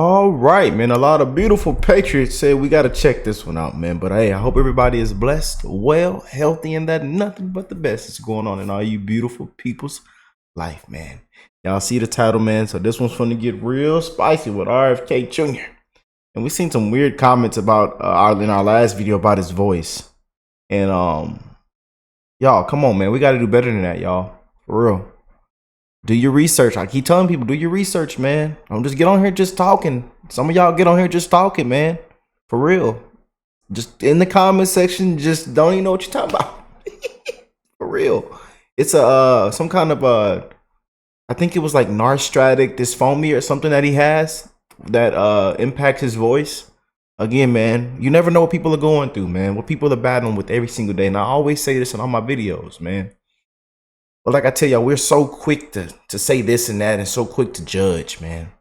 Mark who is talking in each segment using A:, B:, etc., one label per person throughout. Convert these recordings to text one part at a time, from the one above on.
A: All right, man. A lot of beautiful patriots said we got to check this one out, man. But hey, I hope everybody is blessed, well, healthy, and that nothing but the best is going on in all you beautiful people's life, man. Y'all see the title, man. So this one's going to get real spicy with RFK Jr. And we seen some weird comments about in our last video about his voice. And y'all, come on, man. We got to do better than that, y'all. For real. Do your research. I keep telling people, do your research, man. Don't just get on here just talking. Some of y'all get on here just talking, man. For real. Just in the comment section, just don't even know what you're talking about. For real. It's a some kind of I think it was like narstratic dysphonia or something that he has that impacts his voice. Again, man, you never know what people are going through, man. What people are battling with every single day. And I always say this in all my videos, man. But like I tell y'all, we're so quick to say this and that and so quick to judge, man.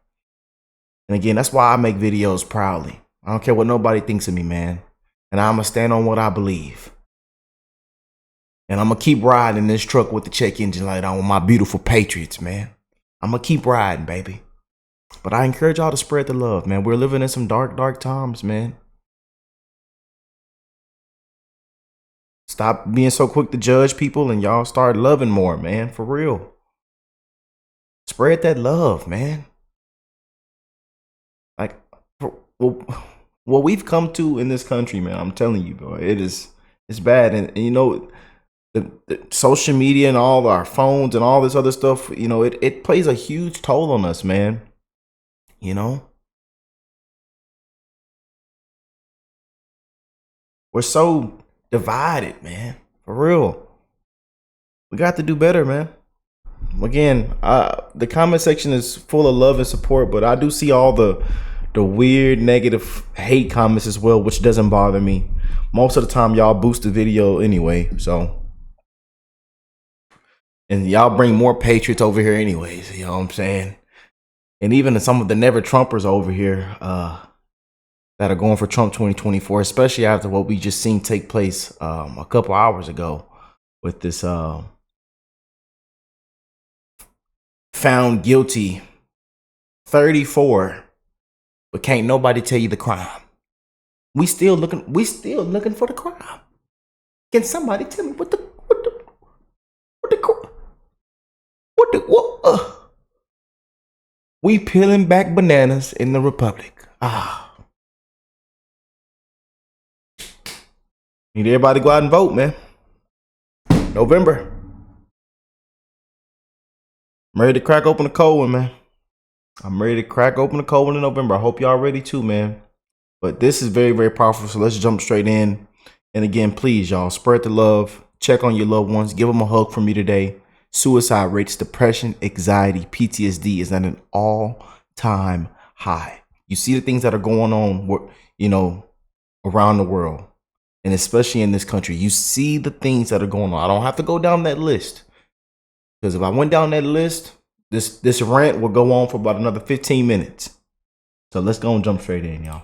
A: And again, that's why I make videos proudly. I don't care what nobody thinks of me, man. And I'm going to stand on what I believe. And I'm going to keep riding this truck with the check engine light on with my beautiful patriots, man. I'm going to keep riding, baby. But I encourage y'all to spread the love, man. We're living in some dark, dark times, man. Stop being so quick to judge people and y'all start loving more, man. For real. Spread that love, man. Like, what we've come to in this country, man, I'm telling you, bro, it's bad. And you know, the social media and all our phones and all this other stuff, you know, it plays a huge toll on us, man. You know? We're so divided, man. For real. We got to do better, man. Again, the comment section is full of love and support, but I do see all the weird negative hate comments as well, which doesn't bother me. Most of the time y'all boost the video anyway, so, and y'all bring more patriots over here anyways, you know what I'm saying? And even some of the never Trumpers over here that are going for Trump 2024, especially after what we just seen take place a couple hours ago with this found guilty 34, but can't nobody tell you the crime. We still looking for the crime. Can somebody tell me what we peeling back bananas in the Republic. Need everybody to go out and vote, man. November. I'm ready to crack open the cold one, man. I'm ready to crack open the cold one in November. I hope y'all ready too, man. But this is very, very powerful, so let's jump straight in. And again, please, y'all, spread the love. Check on your loved ones. Give them a hug from me today. Suicide rates, depression, anxiety, PTSD is at an all-time high. You see the things that are going on, you know, around the world. And especially in this country, you see the things that are going on. I don't have to go down that list. Because if I went down that list, this rant will go on for about another 15 minutes. So let's go and jump straight in, y'all.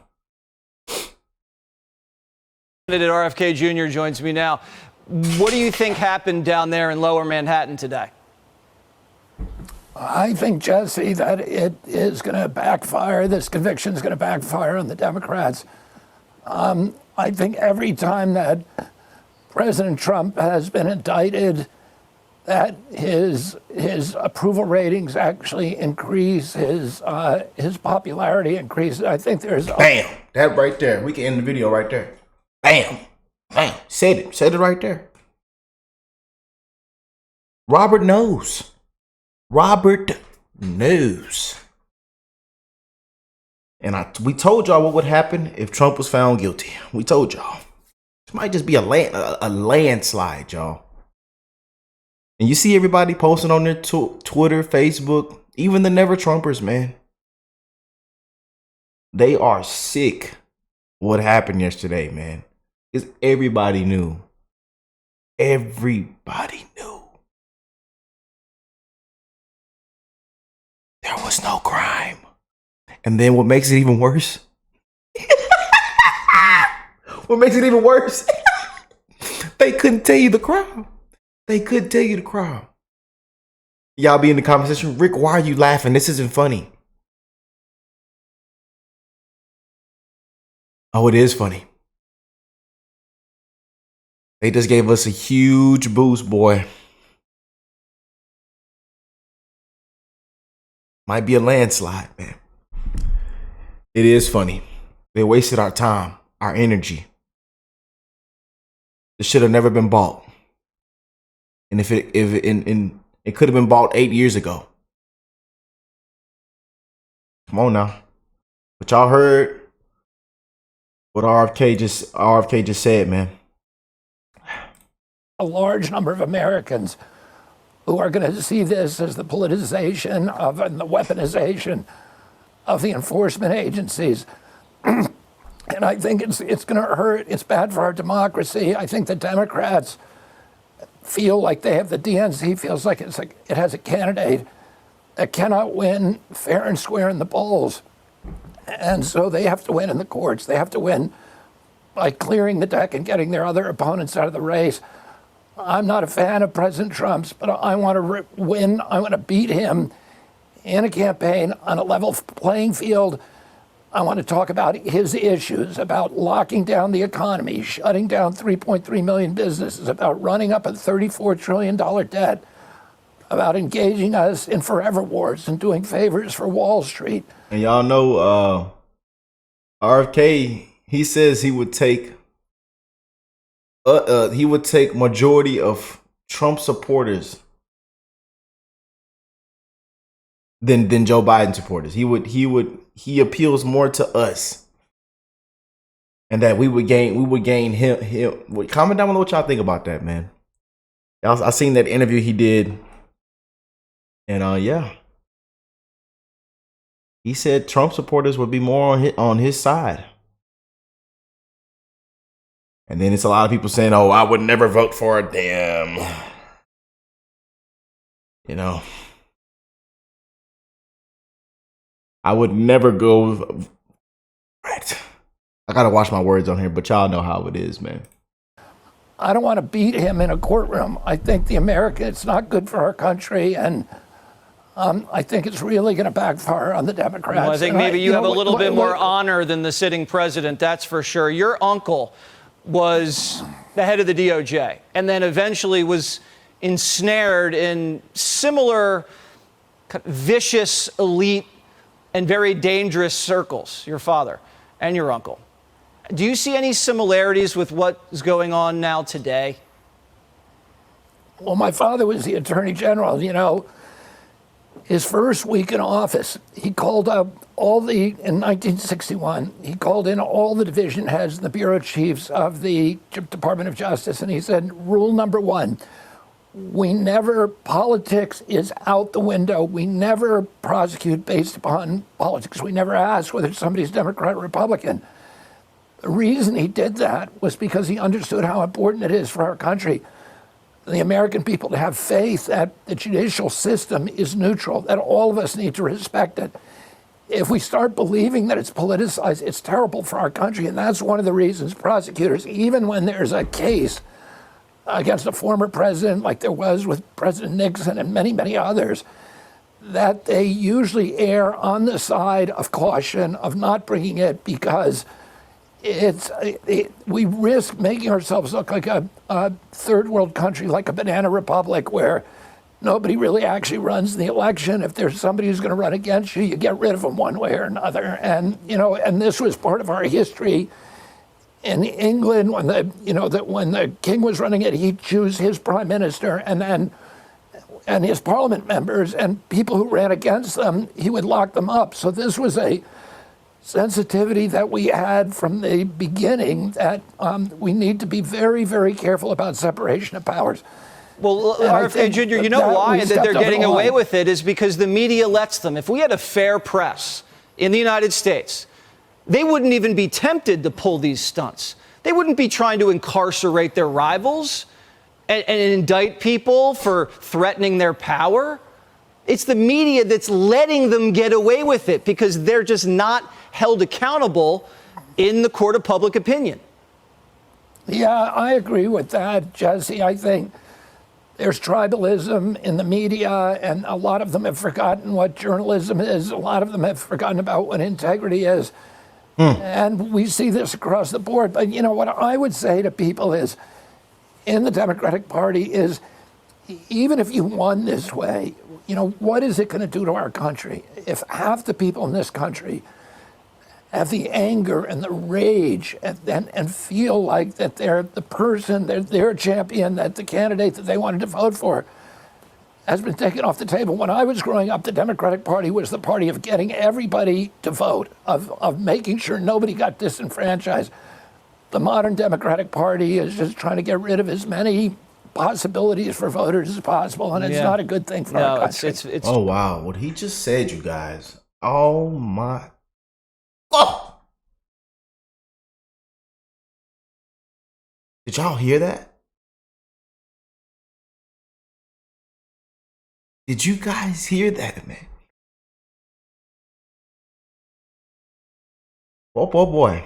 B: Candidate RFK Jr. joins me now. What do you think happened down there in Lower Manhattan today?
C: I think, Jesse, that it is going to backfire. This conviction is going to backfire on the Democrats. I think every time that President Trump has been indicted, that his approval ratings actually increase, his popularity increases. I think there's
A: bam, that right there. We can end the video right there. Bam, bam. Said it right there. Robert knows. And we told y'all what would happen if Trump was found guilty. We told y'all. This might just be a landslide, y'all. And you see everybody posting on their Twitter, Facebook, even the never Trumpers, man. They are sick what happened yesterday, man. Because everybody knew. Everybody knew. There was no crime. And then what makes it even worse? What makes it even worse? They couldn't tell you the crime. They couldn't tell you the crime. Y'all be in the comment section. Rick, why are you laughing? This isn't funny. Oh, it is funny. They just gave us a huge boost, boy. Might be a landslide, man. It is funny. They wasted our time, our energy. This should have never been bought. And if it could have been bought 8 years ago. Come on now. But y'all heard what RFK just said, man.
C: A large number of Americans who are going to see this as the politicization of and the weaponization of the enforcement agencies. And I think it's going to hurt. It's bad for our democracy. I think the Democrats feel like they have, the DNC feels like it has a candidate that cannot win fair and square in the polls. And so they have to win in the courts. They have to win by clearing the deck and getting their other opponents out of the race. I'm not a fan of President Trump's, but I want to win. I want to beat him in a campaign on a level playing field. I want to talk about his issues, about locking down the economy, shutting down 3.3 million businesses, about running up a $34 trillion debt, about engaging us in forever wars and doing favors for Wall Street.
A: And y'all know RFK, he says he would take majority of Trump supporters than Joe Biden supporters. He appeals more to us, and that we would gain him. Comment down below what y'all think about that, man. I seen that interview he did, and yeah, he said Trump supporters would be more on his side. And then it's a lot of people saying, "Oh, I would never vote for a damn," you know. I would never go. Right. I gotta watch my words on here, but y'all know how it is, man.
C: I don't want to beat him in a courtroom. I think it's not good for our country, and I think it's really going to backfire on the Democrats.
B: Well, I think maybe you have a little bit more honor than the sitting president, that's for sure. Your uncle was the head of the DOJ, and then eventually was ensnared in similar vicious elite and very dangerous circles, your father and your uncle. Do you see any similarities with what is going on now today?
C: Well, my father was the Attorney General. You know, his first week in office, he called up in 1961, he called in all the division heads and the bureau chiefs of the Department of Justice, and he said, rule number one, politics is out the window. We never prosecute based upon politics. We never ask whether somebody's Democrat or Republican. The reason he did that was because he understood how important it is for our country, the American people, to have faith that the judicial system is neutral, that all of us need to respect it. If we start believing that it's politicized, it's terrible for our country. And that's one of the reasons prosecutors, even when there's a case against a former president, like there was with President Nixon and many, many others, that they usually err on the side of caution, of not bringing it, because we risk making ourselves look like a third world country, like a banana republic, where nobody really actually runs the election. If there's somebody who's going to run against you, you get rid of them one way or another. And and this was part of our history. In England, when the king was running it, he'd choose his prime minister, and his parliament members, and people who ran against them, he would lock them up. So this was a sensitivity that we had from the beginning, that we need to be very, very careful about separation of powers.
B: Well, RFK Jr., you know why that they're getting away with it is because the media lets them. If we had a fair press in the United States, they wouldn't even be tempted to pull these stunts. They wouldn't be trying to incarcerate their rivals and indict people for threatening their power. It's the media that's letting them get away with it because they're just not held accountable in the court of public opinion.
C: Yeah, I agree with that, Jesse. I think there's tribalism in the media, and a lot of them have forgotten what journalism is. A lot of them have forgotten about what integrity is. And we see this across the board. But you know what I would say to people is, in the Democratic Party is, even if you won this way, you know, what is it going to do to our country? If half the people in this country have the anger and the rage and feel like that they're the person, they're their champion, that the candidate that they wanted to vote for has been taken off the table. When I was growing up, the Democratic Party was the party of getting everybody to vote, of making sure nobody got disenfranchised. The modern Democratic Party is just trying to get rid of as many possibilities for voters as possible, and it's not a good thing for our country.
B: It's
A: Oh, wow. What he just said, you guys. Oh, my. Oh! Did y'all hear that? Did you guys hear that, man? Oh, boy, boy.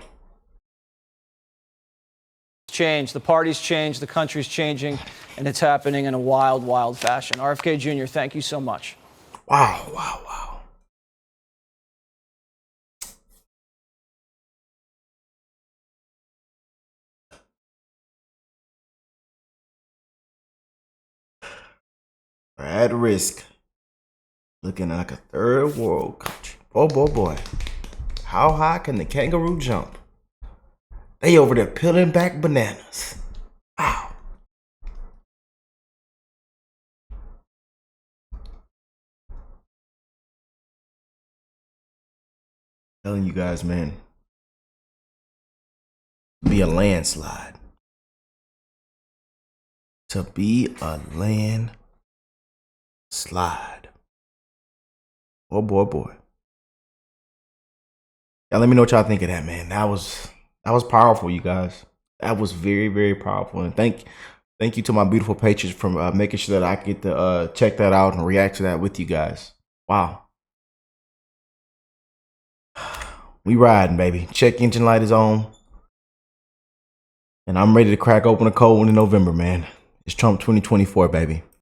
B: changed. The party's changed. The country's changing. And it's happening in a wild, wild fashion. RFK Jr., thank you so much.
A: Wow, wow, wow. We're at risk. Looking like a third world country. Oh, boy, boy. How high can the kangaroo jump? They over there peeling back bananas. Wow. Telling you guys, man. Be a landslide. To be a landslide. Oh boy, boy. Yeah, let me know what y'all think of that, man. That was powerful, you guys. That was very, very powerful. And thank you to my beautiful patrons for making sure that I get to check that out and react to that with you guys. Wow. We riding, baby. Check engine light is on. And I'm ready to crack open a cold one in November, man. It's Trump 2024, baby.